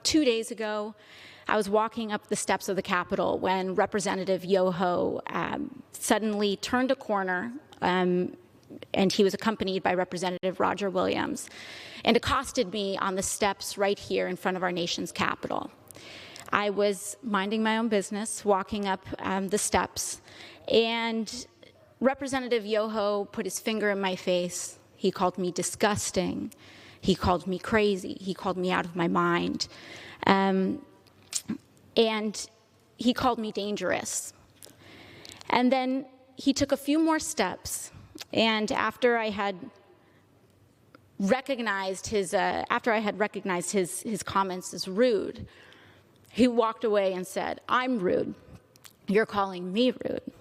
2 days ago, I was walking up the steps of the Capitol when Representative Yoho suddenly turned a corner, and he was accompanied by Representative Roger Williams, and accosted me on the steps right here in front of our nation's Capitol. I was minding my own business, walking up the steps, and Representative Yoho put his finger in my face. He called me disgusting. He called me crazy. He called me out of my mind. And he called me dangerous. And then he took a few more steps, and after I had recognized his comments as rude, he walked away and said, "I'm rude. You're calling me rude."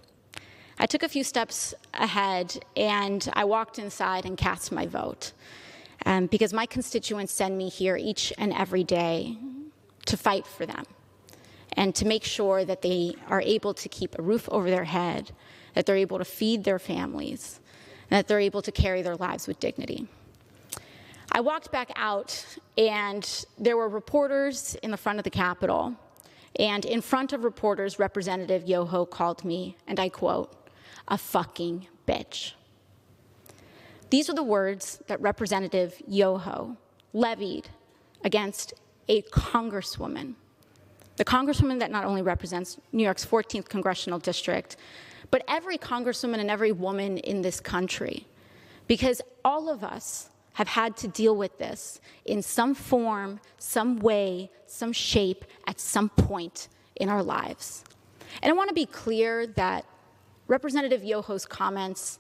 I took a few steps ahead, and I walked inside and cast my vote, because my constituents send me here each and every day to fight for them and to make sure that they are able to keep a roof over their head, that they're able to feed their families, and that they're able to carry their lives with dignity. I walked back out, and there were reporters in the front of the Capitol, and in front of reporters, Representative Yoho called me, and I quote, "a fucking bitch." These are the words that Representative Yoho levied against a congresswoman, the congresswoman that not only represents New York's 14th congressional district, but every congresswoman and every woman in this country, because all of us have had to deal with this in some form, some way, some shape, at some point in our lives. And I want to be clear that Representative Yoho's comments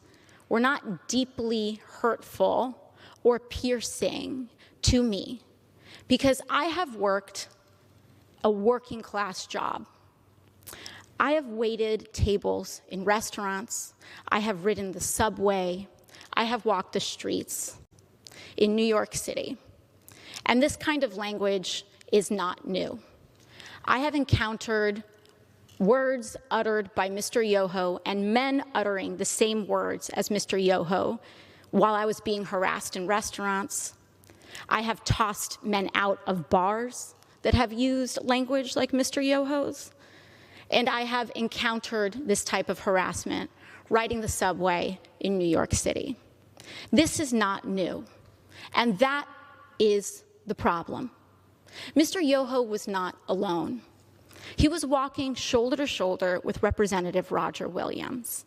were not deeply hurtful or piercing to me, because I have worked a working class job. I have waited tables in restaurants. I have ridden the subway. I have walked the streets in New York City. And this kind of language is not new. I have encountered words uttered by Mr. Yoho and men uttering the same words as Mr. Yoho while I was being harassed in restaurants. I have tossed men out of bars that have used language like Mr. Yoho's. And I have encountered this type of harassment riding the subway in New York City. This is not new. And that is the problem. Mr. Yoho was not alone. He was walking shoulder to shoulder with Representative Roger Williams.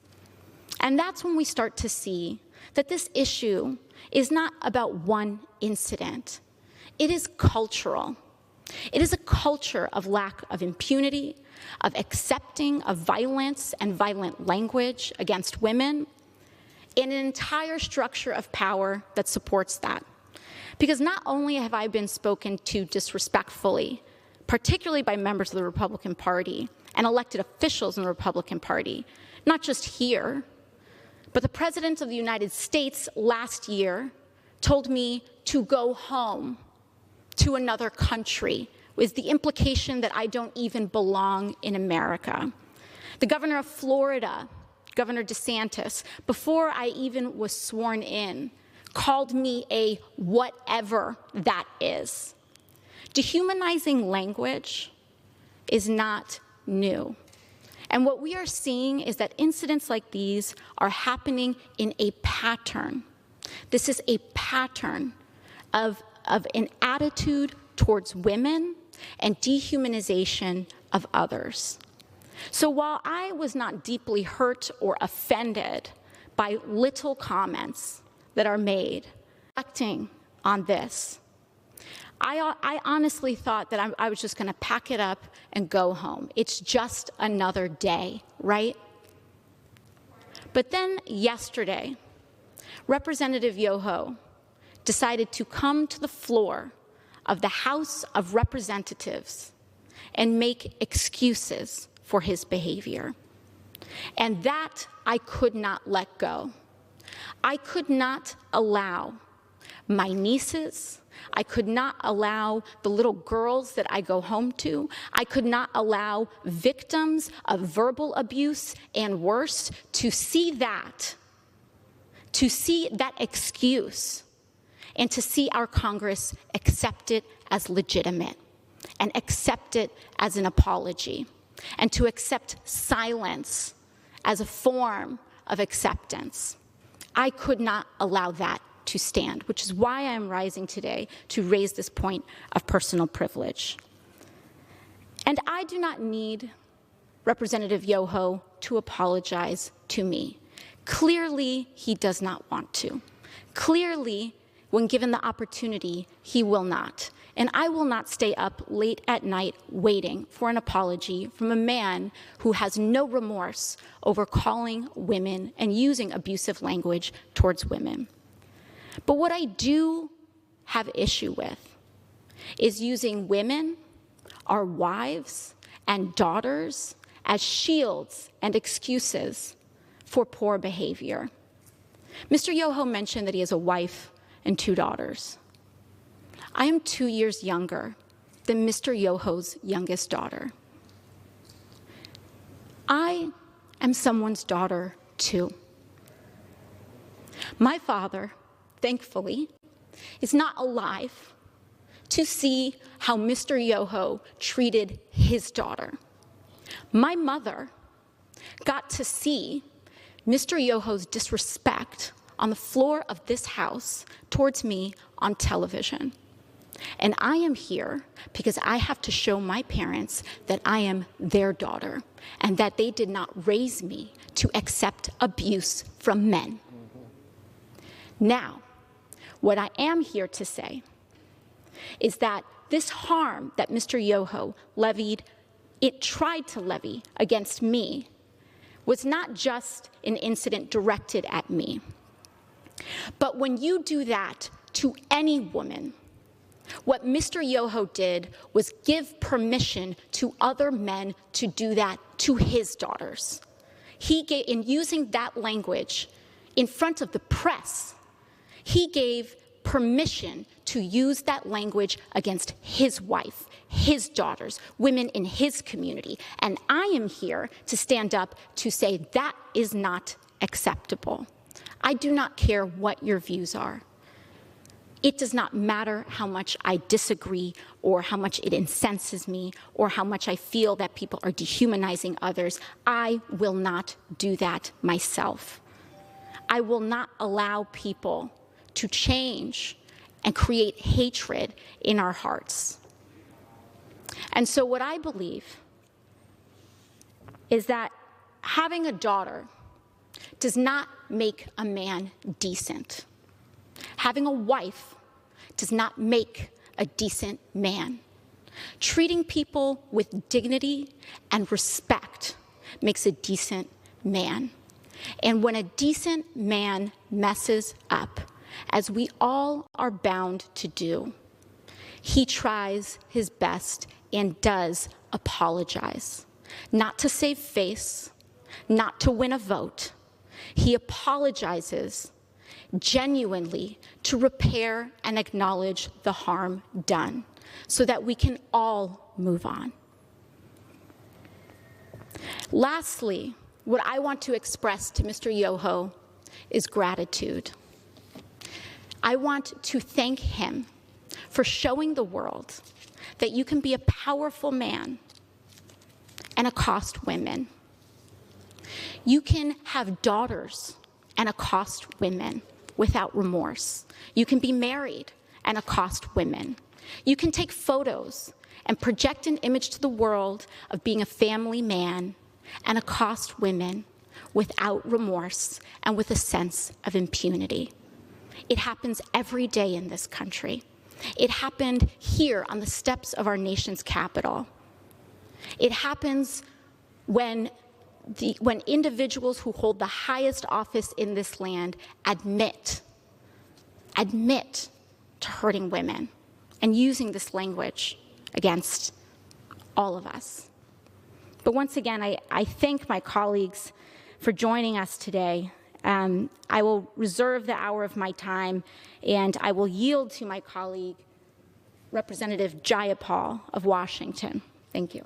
And that's when we start to see that this issue is not about one incident. It is cultural. It is a culture of lack of impunity, of accepting of violence and violent language against women, and an entire structure of power that supports that. Because not only have I been spoken to disrespectfully, particularly by members of the Republican Party and elected officials in the Republican Party, not just here, but the President of the United States last year told me to go home to another country, with the implication that I don't even belong in America. The governor of Florida, Governor DeSantis, before I even was sworn in, called me a whatever that is. Dehumanizing language is not new. And what we are seeing is that incidents like these are happening in a pattern. This is a pattern of an attitude towards women and dehumanization of others. So while I was not deeply hurt or offended by little comments that are made, reflecting on this, I honestly thought that I was just going to pack it up and go home. It's just another day, right? But then yesterday, Representative Yoho decided to come to the floor of the House of Representatives and make excuses for his behavior. And that I could not let go. I could not allow my nieces, I could not allow the little girls that I go home to, I could not allow victims of verbal abuse and worse to see that excuse, and to see our Congress accept it as legitimate. and accept it as an apology, and to accept silence as a form of acceptance. I could not allow that to stand, which is why I am rising today to raise this point of personal privilege. And I do not need Representative Yoho to apologize to me. Clearly, he does not want to. Clearly, when given the opportunity, he will not. And I will not stay up late at night waiting for an apology from a man who has no remorse over calling women and using abusive language towards women. But what I do have issue with is using women, our wives and daughters, as shields and excuses for poor behavior. Mr. Yoho mentioned that he has a wife and 2 daughters. I am 2 years younger than Mr. Yoho's youngest daughter. I am someone's daughter too. My father, thankfully, is not alive to see how Mr. Yoho treated his daughter. My mother got to see Mr. Yoho's disrespect on the floor of this house towards me on television. And I am here because I have to show my parents that I am their daughter and that they did not raise me to accept abuse from men. Now, what I am here to say is that this harm that Mr. Yoho tried to levy against me was not just an incident directed at me. But when you do that to any woman, what Mr. Yoho did was give permission to other men to do that to his daughters. In using that language in front of the press, he gave permission to use that language against his wife, his daughters, women in his community. And I am here to stand up to say that is not acceptable. I do not care what your views are. It does not matter how much I disagree or how much it incenses me or how much I feel that people are dehumanizing others. I will not do that myself. I will not allow people to change and create hatred in our hearts. And so what I believe is that having a daughter does not make a man decent. Having a wife does not make a decent man. Treating people with dignity and respect makes a decent man. And when a decent man messes up, as we all are bound to do, he tries his best and does apologize. Not to save face, not to win a vote. He apologizes genuinely to repair and acknowledge the harm done so that we can all move on. Lastly, what I want to express to Mr. Yoho is gratitude. I want to thank him for showing the world that you can be a powerful man and accost women. You can have daughters and accost women without remorse. You can be married and accost women. You can take photos and project an image to the world of being a family man and accost women without remorse and with a sense of impunity. It happens every day in this country. It happened here on the steps of our nation's capital. It happens when individuals who hold the highest office in this land admit to hurting women and using this language against all of us. But once again, I thank my colleagues for joining us today. I will reserve the hour of my time, and I will yield to my colleague, Representative Jayapal of Washington. Thank you.